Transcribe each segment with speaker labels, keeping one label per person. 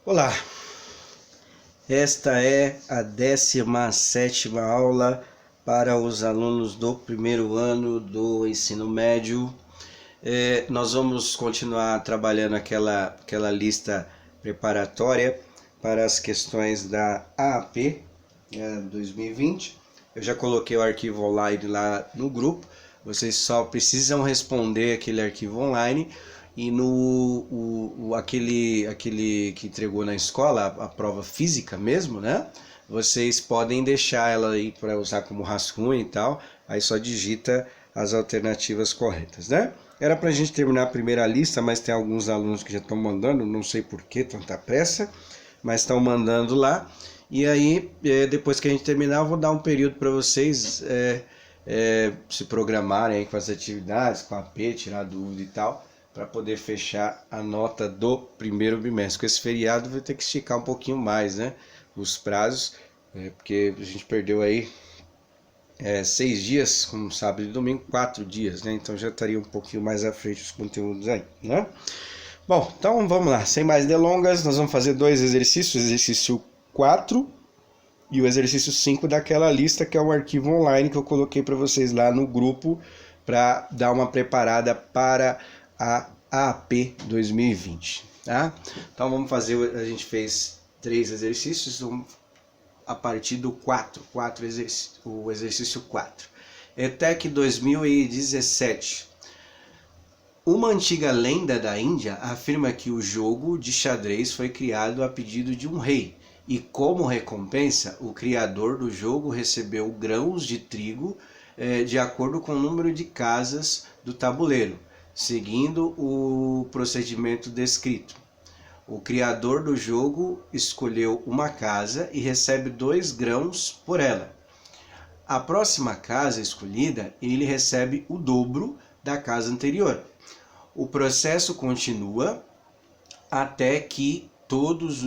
Speaker 1: Olá, esta é a 17ª aula para os alunos do primeiro ano do ensino médio. Nós vamos continuar trabalhando aquela lista preparatória para as questões da AAP 2020. Eu já coloquei o arquivo online lá no grupo, vocês só precisam responder aquele arquivo online. E aquele que entregou na escola, a prova física mesmo, né? Vocês podem deixar ela aí para usar como rascunho e tal. Aí só digita as alternativas corretas, né? Era para a gente terminar a primeira lista, mas tem alguns alunos que já estão mandando, não sei por que tanta pressa, mas estão mandando lá. E aí, depois que a gente terminar, eu vou dar um período para vocês se programarem aí com as atividades, com a AP, tirar dúvida e tal, para poder fechar a nota do primeiro bimestre. Com esse feriado vai ter que esticar um pouquinho mais, né? Os prazos, porque a gente perdeu aí 6 dias, como sábado e domingo, 4 dias, né? Então já estaria um pouquinho mais à frente os conteúdos aí, né? Bom, então vamos lá, sem mais delongas, nós vamos fazer dois exercícios, o exercício 4 e o exercício 5 daquela lista, que é um arquivo online que eu coloquei para vocês lá no grupo, para dar uma preparada para a AAP 2020, tá? Então vamos fazer, a gente fez 3 exercícios, a partir do 4 o exercício 4. ETEC 2017. Uma antiga lenda da Índia afirma que o jogo de xadrez foi criado a pedido de um rei, e como recompensa, o criador do jogo recebeu grãos de trigo de acordo com o número de casas do tabuleiro, seguindo o procedimento descrito. O criador do jogo escolheu uma casa e recebe 2 grãos por ela. A próxima casa escolhida, ele recebe o dobro da casa anterior. O processo continua até que todas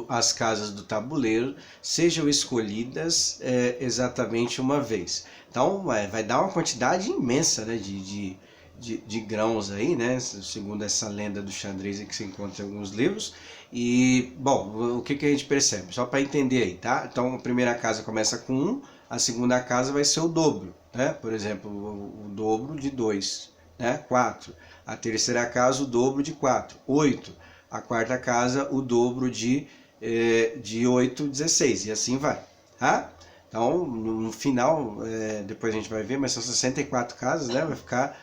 Speaker 1: as casas do tabuleiro sejam escolhidas exatamente uma vez. Então vai dar uma quantidade imensa, né, de grãos aí, né, segundo essa lenda do xadrez que se encontra em alguns livros. E, bom, o que a gente percebe? Só para entender aí, tá? Então a primeira casa começa com 1, a segunda casa vai ser o dobro, né? Por exemplo, o dobro de 2, né? 4. A terceira casa, o dobro de 4, 8. A quarta casa, o dobro de 8, 16. E assim vai, tá? Então, no final, depois a gente vai ver, mas são 64 casas, né? Vai ficar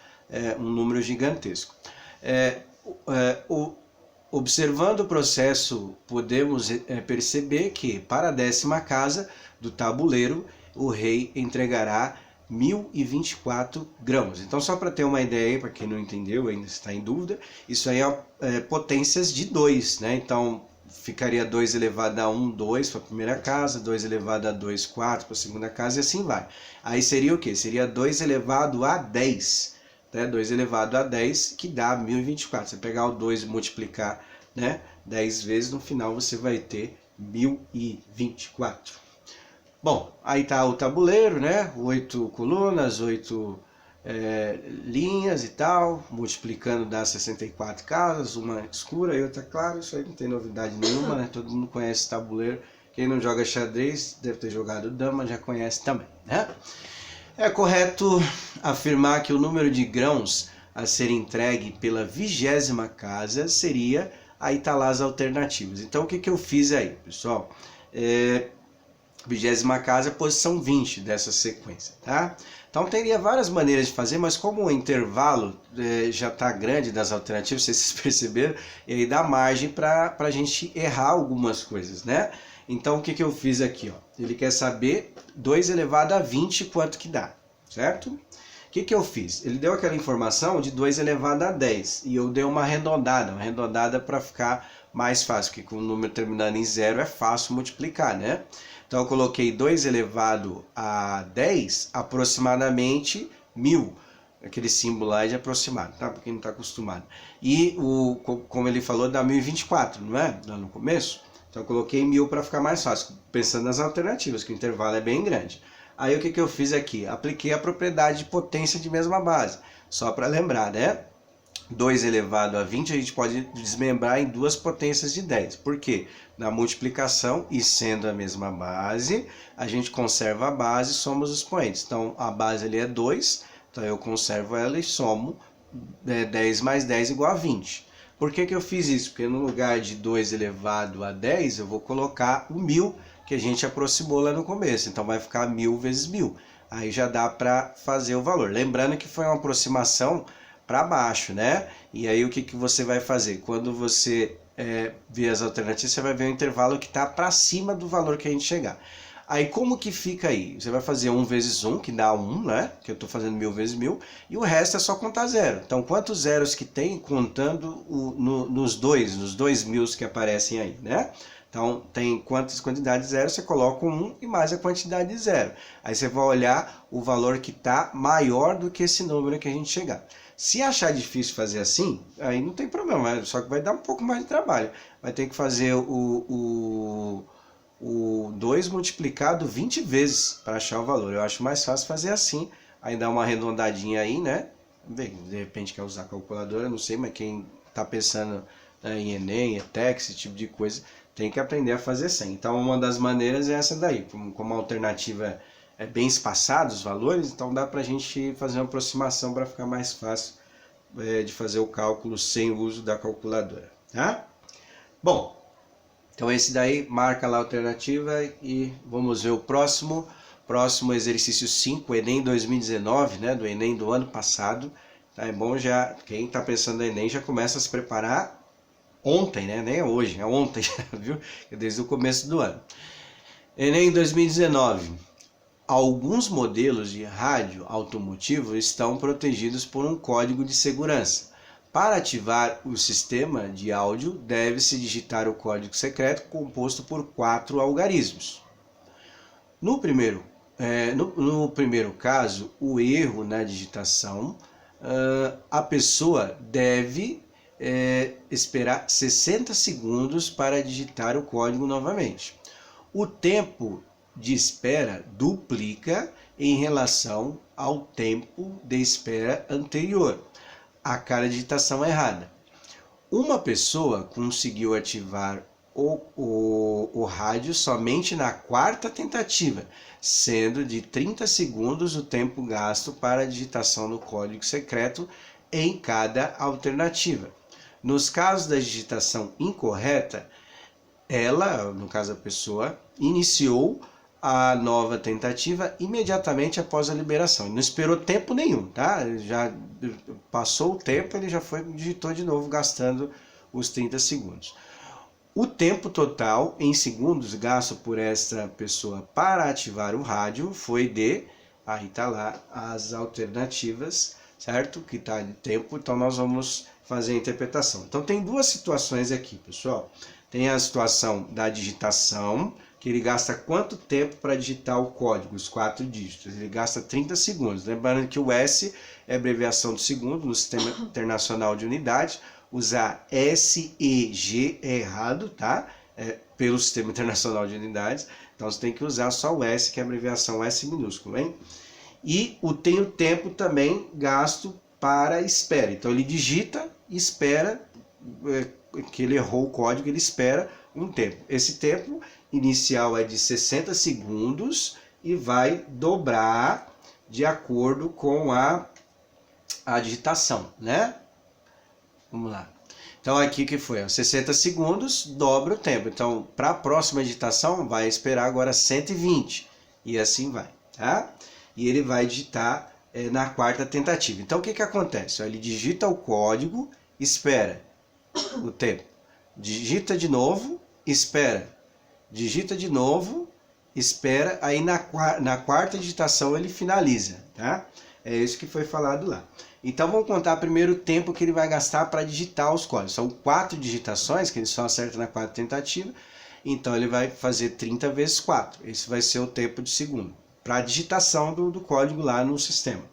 Speaker 1: um número gigantesco. Observando o processo, podemos perceber que, para a 10ª casa do tabuleiro, o rei entregará 1024 grãos. Então, só para ter uma ideia, para quem não entendeu, ainda está em dúvida, isso aí é potências de 2, né? Então, ficaria 2 elevado a 1, 2 para a primeira casa, 2 elevado a 2, 4 para a segunda casa, e assim vai. Aí seria o quê? Seria 2 elevado a 10, né? 2 elevado a 10, que dá 1024. Você pegar o 2 e multiplicar, né, 10 vezes, no final você vai ter 1024. Bom, aí tá o tabuleiro, né? 8 colunas, 8 linhas e tal, multiplicando dá 64 casas, uma escura e outra clara. Isso aí não tem novidade nenhuma, né? Todo mundo conhece tabuleiro. Quem não joga xadrez deve ter jogado dama, já conhece também, né? É correto afirmar que o número de grãos a ser entregue pela 20ª casa seria, aí tá lá as alternativas. Então o que eu fiz aí, pessoal? 20ª casa, posição 20 dessa sequência, tá? Então teria várias maneiras de fazer, mas como o intervalo já está grande das alternativas, vocês perceberam, e aí dá margem para a gente errar algumas coisas, né? Então o que eu fiz aqui, ó? Ele quer saber 2 elevado a 20 quanto que dá, certo? O que eu fiz? Ele deu aquela informação de 2 elevado a 10 e eu dei uma arredondada para ficar mais fácil, porque com o número terminando em 0 é fácil multiplicar, né? Então eu coloquei 2 elevado a 10, aproximadamente 1000. Aquele símbolo lá é de aproximado, tá? Para quem não está acostumado. E, como ele falou, dá 1024, não é? Lá no começo. Então eu coloquei 1000 para ficar mais fácil, pensando nas alternativas, que o intervalo é bem grande. Aí o que eu fiz aqui? Apliquei a propriedade de potência de mesma base, só para lembrar, né? 2 elevado a 20 a gente pode desmembrar em duas potências de 10. Por quê? Na multiplicação, e sendo a mesma base, a gente conserva a base e soma os expoentes. Então, a base ali é 2, então eu conservo ela e somo 10 mais 10 igual a 20. Por que eu fiz isso? Porque no lugar de 2 elevado a 10, eu vou colocar o 1000 que a gente aproximou lá no começo. Então vai ficar 1000 vezes 1000. Aí já dá para fazer o valor. Lembrando que foi uma aproximação para baixo, né? E aí o que você vai fazer? Quando você ver as alternativas, você vai ver o intervalo que está para cima do valor que a gente chegar. Aí como que fica aí? Você vai fazer 1 vezes 1, que dá 1, né? Que eu estou fazendo 1000 vezes 1000, e o resto é só contar zero. Então quantos zeros que tem contando nos dois mil que aparecem aí, né? Então tem quantas quantidades de zero, você coloca um 1 e mais a quantidade de zero. Aí você vai olhar o valor que está maior do que esse número que a gente chegar. Se achar difícil fazer assim, aí não tem problema, só que vai dar um pouco mais de trabalho. Vai ter que fazer o 2 multiplicado 20 vezes para achar o valor. Eu acho mais fácil fazer assim, aí dá uma arredondadinha aí, né? Bem, de repente quer usar calculadora, não sei, mas quem está pensando em Enem, ETEC, esse tipo de coisa, tem que aprender a fazer assim. Então uma das maneiras é essa daí, como a alternativa é bem espaçada os valores, então dá para a gente fazer uma aproximação para ficar mais fácil de fazer o cálculo sem o uso da calculadora, tá? Bom, então esse daí marca lá a alternativa e vamos ver o próximo. Próximo exercício 5, Enem 2019, né, do Enem do ano passado. Tá, é bom já, quem está pensando no Enem já começa a se preparar ontem, né? Nem é hoje, é ontem, viu? Desde o começo do ano. Enem 2019. Alguns modelos de rádio automotivo estão protegidos por um código de segurança. Para ativar o sistema de áudio, deve-se digitar o código secreto composto por 4 algarismos. No primeiro caso, o erro na digitação, a pessoa deve esperar 60 segundos para digitar o código novamente. O tempo de espera duplica em relação ao tempo de espera anterior a cada digitação errada. Uma pessoa conseguiu ativar o rádio somente na 4ª tentativa, sendo de 30 segundos o tempo gasto para a digitação do código secreto em cada alternativa. Nos casos da digitação incorreta, ela, no caso a pessoa, iniciou a nova tentativa imediatamente após a liberação. Não esperou tempo nenhum, tá? Já passou o tempo, ele já digitou de novo, gastando os 30 segundos. O tempo total em segundos gasto por essa pessoa para ativar o rádio foi aí tá lá as alternativas, certo? Que tá de tempo, então nós vamos fazer a interpretação. Então tem duas situações aqui, pessoal. Tem a situação da digitação, que ele gasta quanto tempo para digitar o código, os 4 dígitos? Ele gasta 30 segundos. Lembrando que o S é abreviação do segundo no Sistema Internacional de Unidade. Usar SEG é errado, tá? Pelo Sistema Internacional de Unidades. Então você tem que usar só o S, que é a abreviação S minúsculo, hein? E tem o tempo também gasto para espera. Então ele digita, espera, que ele errou o código, ele espera um tempo. Esse tempo inicial é de 60 segundos e vai dobrar de acordo com a digitação, né? Vamos lá. Então aqui que foi, 60 segundos, dobra o tempo. Então, para a próxima digitação, vai esperar agora 120. E assim vai, tá? E ele vai digitar na 4ª tentativa. Então, o que acontece? Ele digita o código, espera o tempo. Digita de novo, espera. Digita de novo, espera. Aí na 4ª digitação ele finaliza, tá? É isso que foi falado lá. Então vamos contar primeiro o tempo que ele vai gastar para digitar os códigos. São 4 digitações que ele só acerta na 4ª tentativa. Então ele vai fazer 30 vezes 4. Esse vai ser o tempo de segundo para a digitação do código lá no sistema.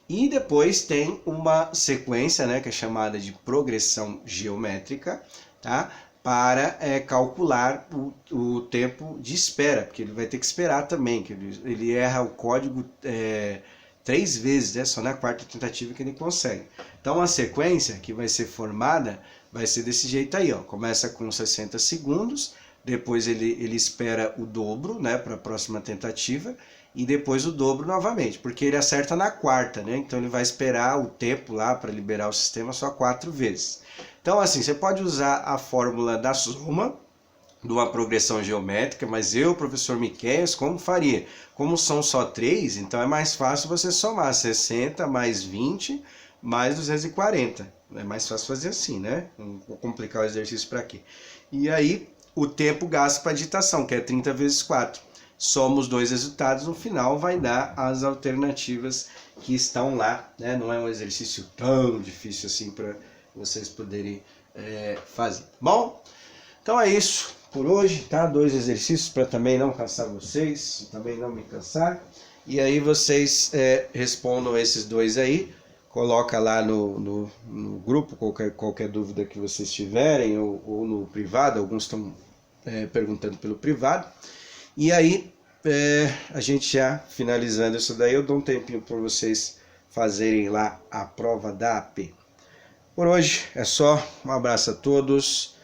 Speaker 1: E depois tem uma sequência, né, que é chamada de progressão geométrica, tá? Para calcular o tempo de espera, porque ele vai ter que esperar também, que ele erra o código 3 vezes, né? Só na quarta tentativa que ele consegue. Então a sequência que vai ser formada vai ser desse jeito aí, ó. Começa com 60 segundos, depois ele espera o dobro, né, para a próxima tentativa, e depois o dobro novamente, porque ele acerta na quarta, né? Então ele vai esperar o tempo lá para liberar o sistema só 4 vezes. Então assim, você pode usar a fórmula da soma de uma progressão geométrica, mas eu, professor Miqueias, como faria? Como são só 3, então é mais fácil você somar 60 mais 20 mais 240. É mais fácil fazer assim, né? Não vou complicar o exercício para quê? E aí, o tempo gasto para digitação, que é 30 vezes 4. Soma os dois resultados, no final vai dar as alternativas que estão lá, né? Não é um exercício tão difícil assim para vocês poderem fazer. Bom, então é isso por hoje, tá? 2 exercícios para também não cansar vocês, também não me cansar. E aí vocês respondam esses 2 aí, coloca lá no grupo qualquer dúvida que vocês tiverem, ou no privado, alguns estão perguntando pelo privado. E aí, a gente já finalizando isso daí, eu dou um tempinho para vocês fazerem lá a prova da AP. Por hoje é só, um abraço a todos.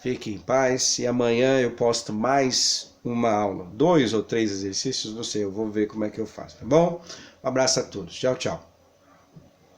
Speaker 1: Fiquem em paz e amanhã eu posto mais uma aula, 2 ou 3 exercícios, não sei, eu vou ver como é que eu faço, tá bom? Um abraço a todos, tchau, tchau.